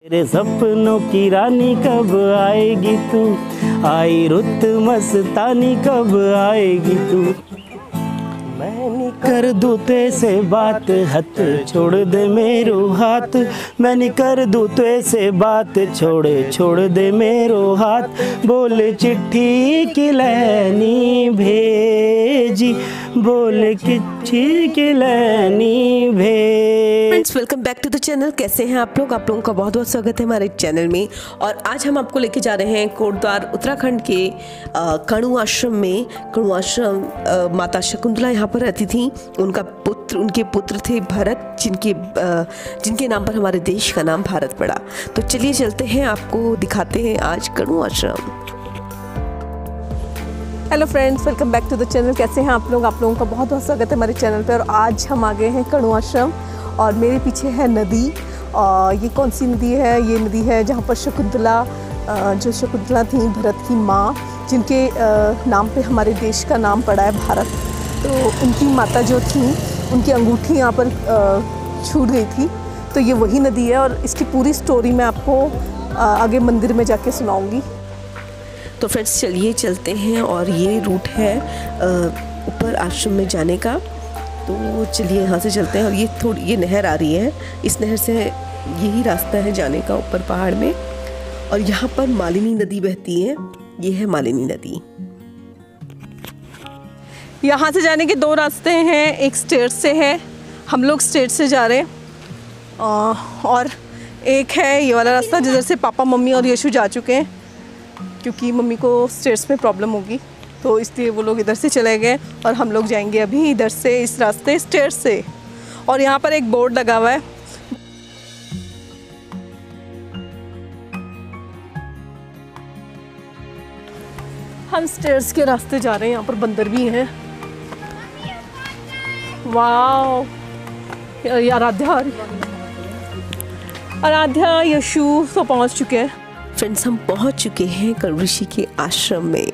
तेरे सपनों की रानी कब आएगी तू, आई रुत मस्तानी कब आएगी तू। मैं नहीं कर दूँ तेसे बात, हथ छोड़ दे मेरो हाथ। मैं नहीं कर दूँ तेसे बात, छोड़ दे मेरो हाथ। बोल चिट्ठी की लैनी भेजी, बोल चिट्ठी की लैनी भेजी। Friends, welcome back to the channel. कैसे हैं आप लोग? आप लोगों का बहुत बहुत स्वागत है हमारे चैनल में। और आज हम आपको लेके जा रहे हैं कोटद्वार उत्तराखंड के कणु आश्रम में। कणु आश्रम माता शकुंतला यहाँ पर रहती थी। उनके पुत्र थे भरत, जिनके नाम पर हमारे देश का नाम भारत पड़ा। तो चलिए चलते हैं, आपको दिखाते हैं आज कणु आश्रम। Hello friends, welcome back to the channel. कैसे हैं आप लोग? आप लोगों का बहुत बहुत स्वागत है हमारे चैनल पे। और आज हम आ गए हैं कणु आश्रम और मेरे पीछे है नदी। ये कौन सी नदी है? ये नदी है जहाँ पर शकुंतला, जो शकुंतला थी भरत की माँ, जिनके नाम पे हमारे देश का नाम पड़ा है भारत। तो उनकी माता जो थी, उनकी अंगूठी यहाँ पर छूट गई थी। तो ये वही नदी है और इसकी पूरी स्टोरी मैं आपको आगे मंदिर में जाके सुनाऊँगी। तो फ्रेंड्स चलिए चलते हैं। और ये रूट है ऊपर आश्रम में जाने का। तो चलिए यहाँ से चलते हैं। और ये नहर आ रही है, इस नहर से यही रास्ता है जाने का ऊपर पहाड़ में। और यहाँ पर मालिनी नदी बहती है। ये है मालिनी नदी। यहाँ से जाने के दो रास्ते हैं। एक स्टेट से है, हम लोग स्टेट से जा रहे हैं। और एक है ये वाला रास्ता जिधर से पापा, मम्मी और यशु जा चुके हैं, क्योंकि मम्मी को स्टेट्स में प्रॉब्लम होगी, तो इसलिए वो लोग इधर से चले गए। और हम लोग जाएंगे अभी इधर से, इस रास्ते स्टेट्स से। और यहाँ पर एक बोर्ड लगा हुआ है। हम स्टेट्स के रास्ते जा रहे हैं। यहाँ पर बंदर भी हैं। वाओ, आराध्या यशु तो पहुँच चुके हैं। फ्रेंड्स, हम पहुँच चुके हैं कणु ऋषि के आश्रम में।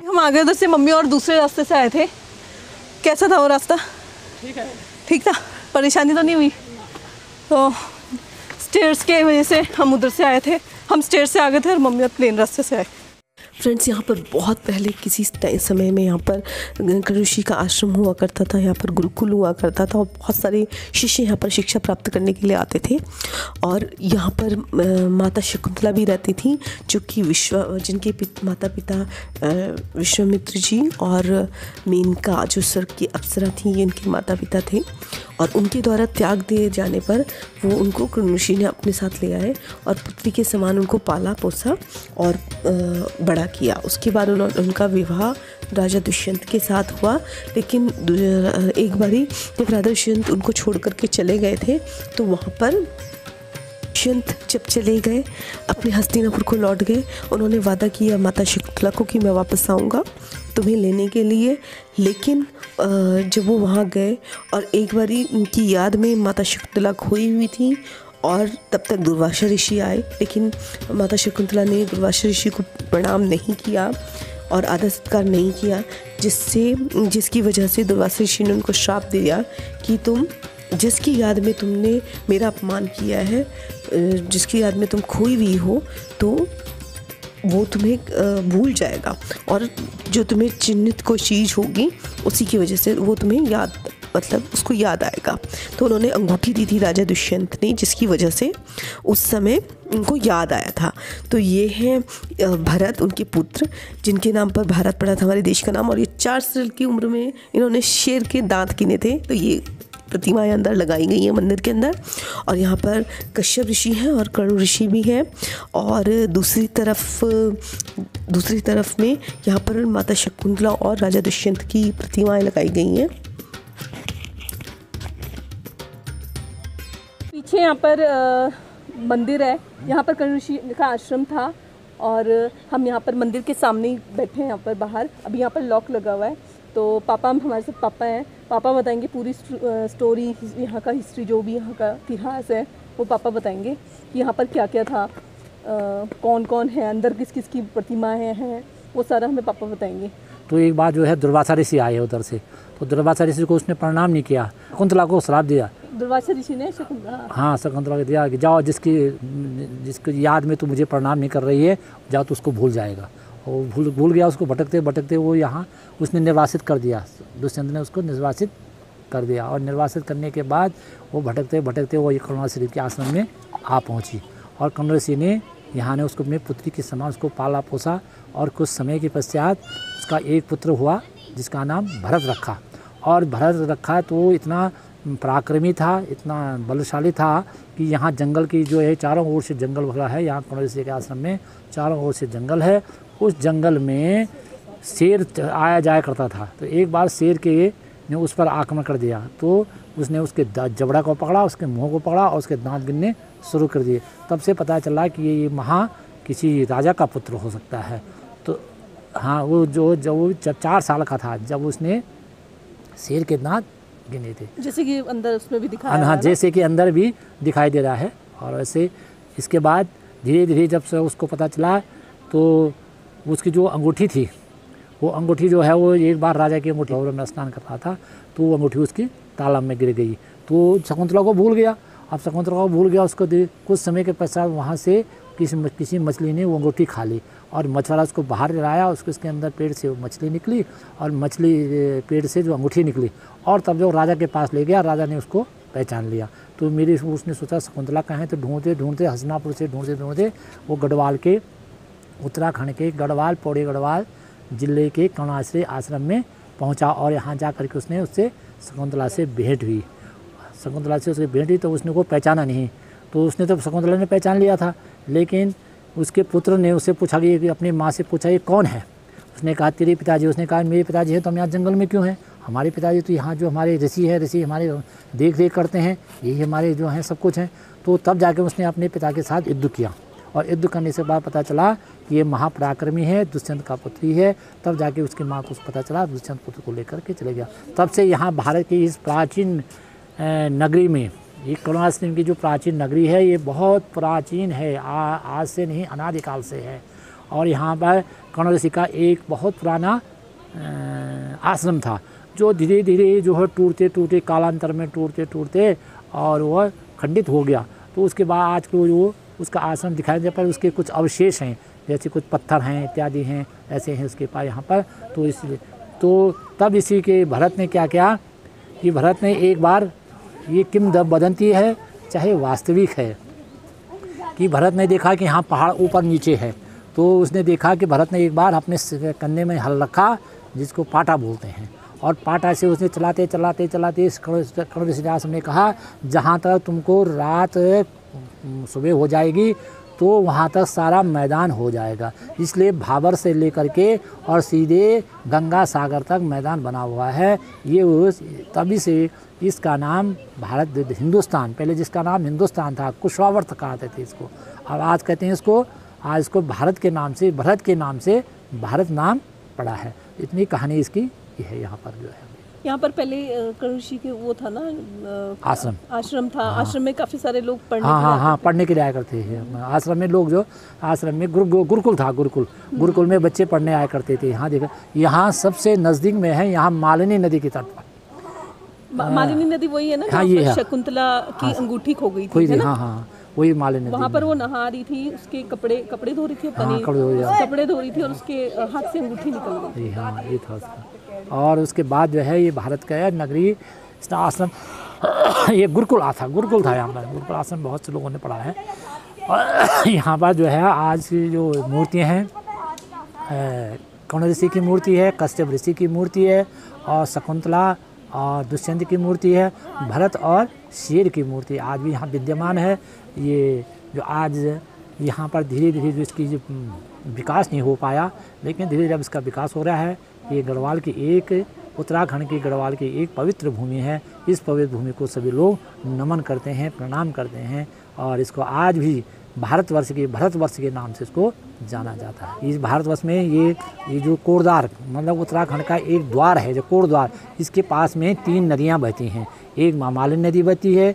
हम आगे उधर से मम्मी और दूसरे रास्ते से आए थे। कैसा था वो रास्ता? ठीक था, परेशानी तो नहीं हुई? तो स्टेयर्स के वजह से हम उधर से आए थे। हम स्टेयर्स से आ गए थे और मम्मी और प्लेन रास्ते से आए। फ्रेंड्स, यहाँ पर बहुत पहले किसी समय में यहाँ पर कणु ऋषि का आश्रम हुआ करता था। यहाँ पर गुरुकुल हुआ करता था और बहुत सारे शिष्य यहाँ पर शिक्षा प्राप्त करने के लिए आते थे। और यहाँ पर माता शकुंतला भी रहती थी, जो कि जिनके माता पिता विश्वामित्र जी और मेनका, जो स्वर्ग की अप्सरा थी, ये इनके माता पिता थे। और उनके द्वारा त्याग दिए जाने पर वो उनको कणु ऋषि ने अपने साथ ले आए और पुत्री के समान उनको पाला पोसा और बड़ा किया। उसके बाद उनका विवाह राजा दुष्यंत के साथ हुआ। लेकिन एक बारी जब राजा दुष्यंत उनको छोड़ करके चले गए थे, तो वहाँ पर दुष्यंत जब चले गए, अपने हस्तिनापुर को लौट गए। उन्होंने वादा किया माता शकुंतला को कि मैं वापस आऊँगा तुम्हें लेने के लिए। लेकिन जब वो वहाँ गए और एक बारी उनकी याद में माता शकुंतला खोई हुई थी और तब तक दुर्वासा ऋषि आए, लेकिन माता शकुंतला ने दुर्वासा ऋषि को प्रणाम नहीं किया और आदर सत्कार नहीं किया, जिसकी वजह से दुर्वासा ऋषि ने उनको श्राप दिया कि तुम जिसकी याद में तुमने मेरा अपमान किया है, जिसकी याद में तुम खोई हुई हो, तो वो तुम्हें भूल जाएगा और जो तुम्हें चिन्हित कोई चीज़ होगी उसी की वजह से वो तुम्हें उसको याद आएगा। तो उन्होंने अंगूठी दी थी राजा दुष्यंत ने, जिसकी वजह से उस समय उनको याद आया था। तो ये हैं भरत, उनके पुत्र, जिनके नाम पर भारत पड़ा था, हमारे देश का नाम। और ये 4 साल की उम्र में इन्होंने शेर के दांत गिने थे। तो ये प्रतिमाएं अंदर लगाई गई हैं मंदिर के अंदर। और यहाँ पर कश्यप ऋषि हैं और कणु ऋषि भी हैं। और दूसरी तरफ में यहाँ पर माता शकुंतला और राजा दुष्यंत की प्रतिमाएं लगाई गई हैं। पीछे यहाँ पर मंदिर है। यहाँ पर कणु ऋषि का आश्रम था और हम यहाँ पर मंदिर के सामने ही बैठे हैं, यहाँ पर बाहर। अभी यहाँ पर लॉक लगा हुआ है। तो पापा, हमारे साथ पापा हैं। पापा बताएंगे पूरी स्टोरी, यहाँ का हिस्ट्री, जो भी यहाँ का इतिहास है वो पापा बताएंगे कि यहाँ पर क्या क्या था। कौन कौन है अंदर, किस किस की प्रतिमाएं हैं, वो सारा हमें पापा बताएंगे। तो एक बार जो है दुर्वासा ऋषि आए उधर से, तो दुर्वासा ऋषि को उसने प्रणाम नहीं किया, शकुंतला को श्राप दिया। दुर्वासा ऋषि ने शकुंतला, हाँ शकुंतला को दिया कि जाओ जिसकी याद में तू मुझे प्रणाम नहीं कर रही है, जाओ तो उसको भूल जाएगा। और भूल गया उसको, भटकते भटकते वो यहाँ उसने निर्वासित कर दिया, दुष्यंत ने उसको निर्वासित कर दिया। और निर्वासित करने के बाद वो भटकते भटकते वो करुणा शरीफ के आश्रम में आ पहुँची। और करुणा ऋषि ने यहाँ ने उसको अपनी पुत्री के समान उसको पाला पोसा। और कुछ समय के पश्चात उसका एक पुत्र हुआ जिसका नाम भरत रखा। और भरत रखा तो इतना पराक्रमी था, इतना बलशाली था कि यहाँ जंगल की जो है चारों ओर से जंगल भरा है। यहाँ करुणा ऋषि के आश्रम में चारों ओर से जंगल है। उस जंगल में शेर आया जाया करता था। तो एक बार शेर के ने उस पर आक्रमण कर दिया, तो उसने उसके जबड़ा को पकड़ा, उसके मुंह को पकड़ा और उसके दांत गिनने शुरू कर दिए। तब से पता चला कि ये किसी राजा का पुत्र हो सकता है। तो हाँ, वो जब वो 4 साल का था जब उसने शेर के दांत गिने थे, जैसे कि अंदर उसमें भी दिखाया हाँ, है जैसे कि अंदर भी दिखाई दे रहा है। और वैसे इसके बाद धीरे धीरे जब से उसको पता चला तो उसकी जो अंगूठी थी, वो अंगूठी जो है वो एक बार राजा की अंगूठी में स्नान कर रहा था, तो वो अंगूठी उसकी तालाब में गिर गई। तो शकुंतला को भूल गया। अब शकुंतला को भूल गया, उसको कुछ समय के पश्चात वहाँ से किसी मछली ने वो अंगूठी खा ली। और मछुआरा उसको बाहर लाया, उसके अंदर पेड़ से वो मछली निकली और मछली पेड़ से जो अंगूठी निकली। और तब जो राजा के पास ले गया, राजा ने उसको पहचान लिया। तो उसने सोचा शकुंतला कहाँ है, तो ढूंढते ढूंढते हसनापुर से ढूंढते वो गढ़वाल के, उत्तराखंड के गढ़वाल, पौड़ी गढ़वाल जिले के करुणाश्री आश्रम में पहुंचा। और यहाँ जा करके उससे शकुंतला से भेंट हुई। शकुंतला से उसकी भेंट हुई तो उसने को पहचाना नहीं। तो उसने तो शकुंतला ने पहचान लिया था, लेकिन उसके पुत्र ने उससे पूछा कि अपनी माँ से पूछा ये कौन है। उसने कहा तेरे पिताजी। उसने कहा मेरे पिताजी हैं तो हम यहाँ जंगल में क्यों हैं, हमारे पिताजी तो यहाँ जो हमारे ऋषि हैं, ऋषि हमारे देख रेख करते हैं, यही हमारे जो हैं सब कुछ हैं। तो तब जाके उसने अपने पिता के साथ युद्ध किया। और युद्ध करने से बाद पता चला कि ये महापराक्रमी है, दुष्यंत का पुत्री है। तब जाके उसकी माँ को पता चला, दुष्यंत पुत्र को लेकर के चले गया। तब से यहाँ भारत की इस प्राचीन नगरी में, ये करुणाश्रम की जो प्राचीन नगरी है, ये बहुत प्राचीन है, आज से नहीं अनादिकाल से है। और यहाँ पर करुणा ऋषि का एक बहुत पुराना आश्रम था, जो धीरे धीरे जो है टूटते कालांतर में टूटते और वह खंडित हो गया। तो उसके बाद आज को जो उसका आश्रम दिखाई दे पर उसके कुछ अवशेष हैं, जैसे कुछ पत्थर हैं इत्यादि हैं, ऐसे हैं उसके पास यहाँ पर। तो इसलिए तो तब इसी के भरत ने क्या किया कि भरत ने एक बार, ये किंवदंती है चाहे वास्तविक है, कि भरत ने देखा कि यहाँ पहाड़ ऊपर नीचे है। तो उसने देखा कि भरत ने एक बार अपने कंधे में हल रखा, जिसको पाटा बोलते हैं, और पाटा से उसने चलाते करुणा ऋषि ने कहा जहाँ तक तुमको रात सुबह हो जाएगी तो वहाँ तक सारा मैदान हो जाएगा। इसलिए भाबर से लेकर के और सीधे गंगा सागर तक मैदान बना हुआ है। ये तभी से इसका नाम भारत, हिंदुस्तान, पहले जिसका नाम हिंदुस्तान था, कुशावर्त कहते थे इसको, अब आज कहते हैं इसको, आज इसको भारत के नाम से, भरत के नाम से भारत नाम पड़ा है। इतनी कहानी इसकी ये है। यहाँ पर जो है, यहाँ पर पहले करुणा ऋषि के वो था ना, आश्रम था। हाँ। आश्रम में काफ़ी सारे लोग पढ़ने हाँ, पढ़ने के लिए आया करते थे। आश्रम में लोग जो, आश्रम में गुरुकुल था, गुरुकुल में बच्चे पढ़ने आया करते थे। यहाँ देखा, यहाँ सबसे नज़दीक में है, यहाँ मालिनी नदी की तट पर। मालिनी नदी वही है ना, हाँ, ये है। शकुंतला की अंगूठी खो गई थी, है ना? हाँ, वही मालिनी नदी। वहाँ पर वो नहा रही थी, उसके कपड़े धो रही थी, कपड़े धो रही थी और उसके हाथ से अंगूठी निकल गई। हाँ, ये था उसका। और उसके बाद जो है ये भारत का है नगरी आश्रम, ये गुरुकुल था यहाँ पर। गुरुकुल आश्रम बहुत से लोगों ने पढ़ा है। और यहाँ पर जो है आज की जो मूर्तियाँ हैं, करुणा ऋषि की मूर्ति है, कश्यप ऋषि की मूर्ति है, और शकुंतला और दुष्यंत की मूर्ति है, भरत और शेर की मूर्ति आज भी यहाँ विद्यमान है। ये जो आज यहाँ पर धीरे धीरे जो इसकी जो विकास नहीं हो पाया, लेकिन धीरे धीरे अब इसका विकास हो रहा है। ये गढ़वाल की एक, उत्तराखंड की गढ़वाल की एक पवित्र भूमि है। इस पवित्र भूमि को सभी लोग नमन करते हैं, प्रणाम करते हैं, और इसको आज भी भारतवर्ष के नाम से इसको जाना जाता है। इस भारतवर्ष में ये जो कोटद्वार, मतलब उत्तराखंड का एक द्वार है जो कोटद्वार, इसके पास में 3 नदियाँ बहती हैं। एक मालिनी नदी बहती है,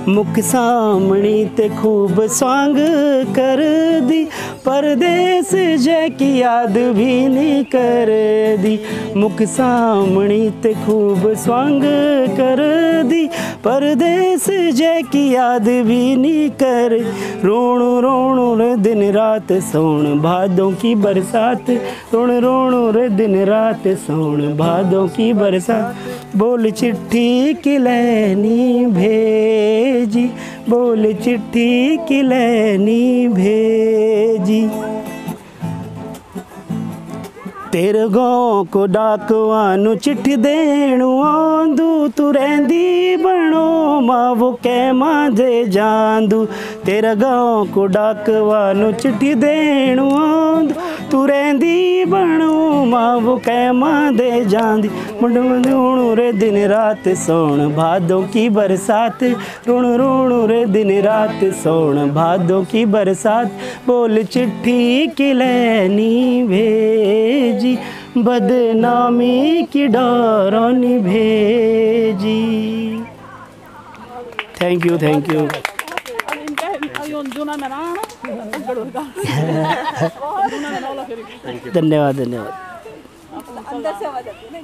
मुख सामणी ते खूब स्वांग कर दी, परदेस जै की याद भी नहीं कर दी। मुख सामणी ते खूब स्वांग कर दी, परदेस जै की याद भी नहीं कर। रोण रोण रे दिन रात सोण भादों की बरसात, रोण रोण रे दिन रात सोण भादों की बरसात। बोल चिट्ठी की लैनी भेजी, बोल चिट्ठी की लैनी भेजी। तेरे गाँव को डाकवानू चिट्ठी देणू आंदू, तू रहंदी बणो मां वो कै मां दे जांदू। तेरे गाँव को डाकवानू चिट्ठी देणू आंदू, तू रहंदी बणो मां वो कै मां दे जांदी। मुंड मुंड रे दिन रात सोण भादों की बरसात, रुण रुण रे दिन रात सोण भादों की बरसात। बोल चिट्ठी की लैनी भेजी, बदनामी की डोरनी भेजी। Thank you, thank you. धन्यवाद, धन्यवाद। अंदर से आवाज आती है ना,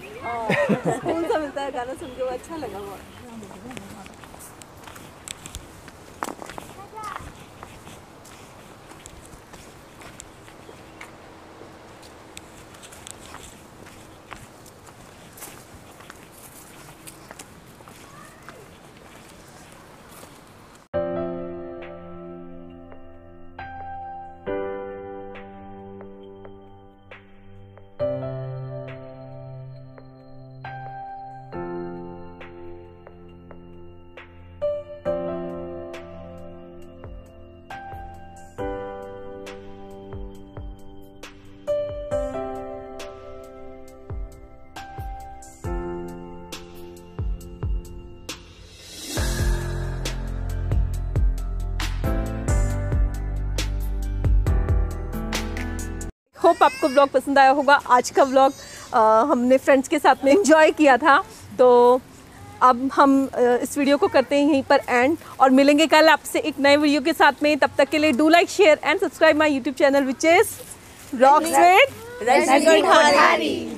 सुकून सा मिलता है गाना सुन के, वो अच्छा लगा बहुत। होप आपको व्लॉग पसंद आया होगा। आज का व्लॉग हमने फ्रेंड्स के साथ में एंजॉय किया था। तो अब हम इस वीडियो को करते हैं यहीं पर एंड, और मिलेंगे कल आपसे एक नए वीडियो के साथ में। तब तक के लिए do like, share and subscribe my YouTube channel which is vlogs with Rajni Kothari.